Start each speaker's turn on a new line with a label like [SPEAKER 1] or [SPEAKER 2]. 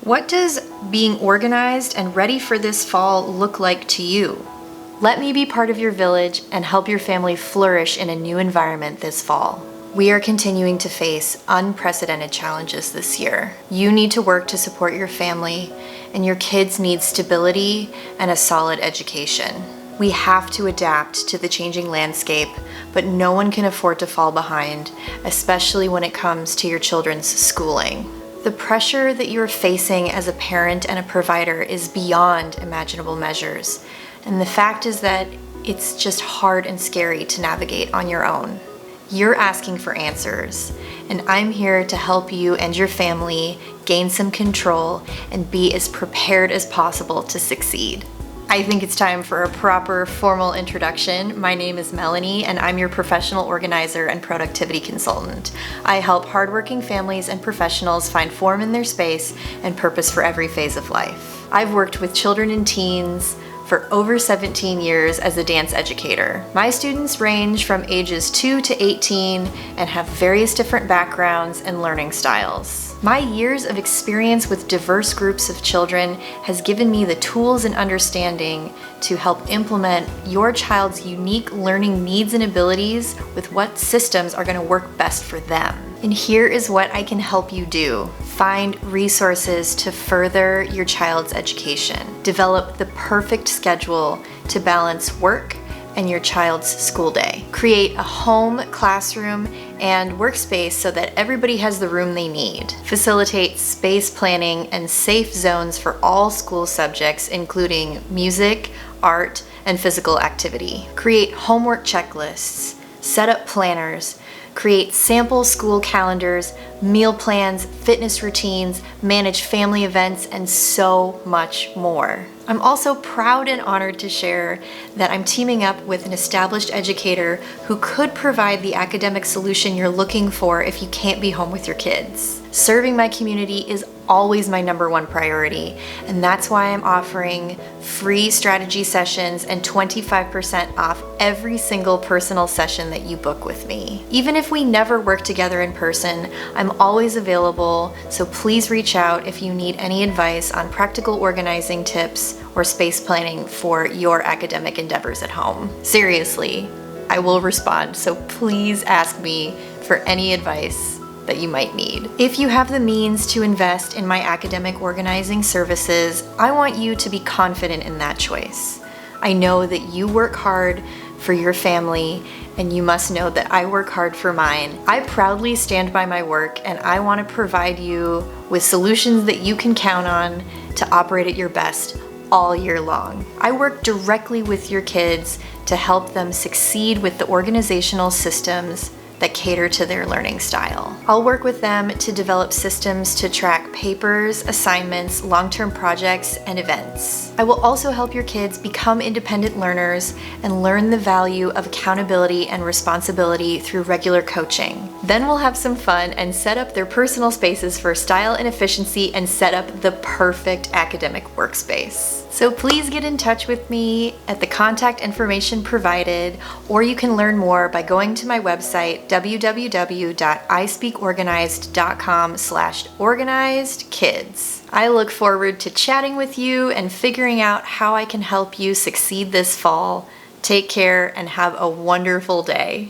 [SPEAKER 1] What does being organized and ready for this fall look like to you? Let me be part of your village and help your family flourish in a new environment this fall. We are continuing to face unprecedented challenges this year. You need to work to support your family, and your kids need stability and a solid education. We have to adapt to the changing landscape, but no one can afford to fall behind, especially when it comes to your children's schooling. The pressure that you're facing as a parent and a provider is beyond imaginable measures, and the fact is that it's just hard and scary to navigate on your own. You're asking for answers, and I'm here to help you and your family gain some control and be as prepared as possible to succeed. I think it's time for a proper formal introduction. My name is Melanie, and I'm your professional organizer and productivity consultant. I help hardworking families and professionals find form in their space and purpose for every phase of life. I've worked with children and teens for over 17 years as a dance educator. My students range from ages 2 to 18 and have various different backgrounds and learning styles. My years of experience with diverse groups of children has given me the tools and understanding to help implement your child's unique learning needs and abilities with what systems are going to work best for them. And here is what I can help you do. Find resources to further your child's education. Develop the perfect schedule to balance work and your child's school day. Create a home, classroom, and workspace so that everybody has the room they need. Facilitate space planning and safe zones for all school subjects, including music, art, and physical activity. Create homework checklists. Set up planners. Create sample school calendars, meal plans, fitness routines, manage family events, and so much more. I'm also proud and honored to share that I'm teaming up with an established educator who could provide the academic solution you're looking for if you can't be home with your kids. Serving my community is always my number one priority, and that's why I'm offering free strategy sessions and 25% off every single personal session that you book with me. Even if we never work together in person, I'm always available, so please reach out if you need any advice on practical organizing tips or space planning for your academic endeavors at home. Seriously, I will respond, so please ask me for any advice that you might need. If you have the means to invest in my academic organizing services, I want you to be confident in that choice. I know that you work hard for your family, and you must know that I work hard for mine. I proudly stand by my work, and I want to provide you with solutions that you can count on to operate at your best all year long. I work directly with your kids to help them succeed with the organizational systems that cater to their learning style. I'll work with them to develop systems to track papers, assignments, long-term projects, and events. I will also help your kids become independent learners and learn the value of accountability and responsibility through regular coaching. Then we'll have some fun and set up their personal spaces for style and efficiency and set up the perfect academic workspace. So please get in touch with me at the contact information provided, or you can learn more by going to my website, www.ispeakorganized.com/organizedkids. I look forward to chatting with you and figuring out how I can help you succeed this fall. Take care and have a wonderful day.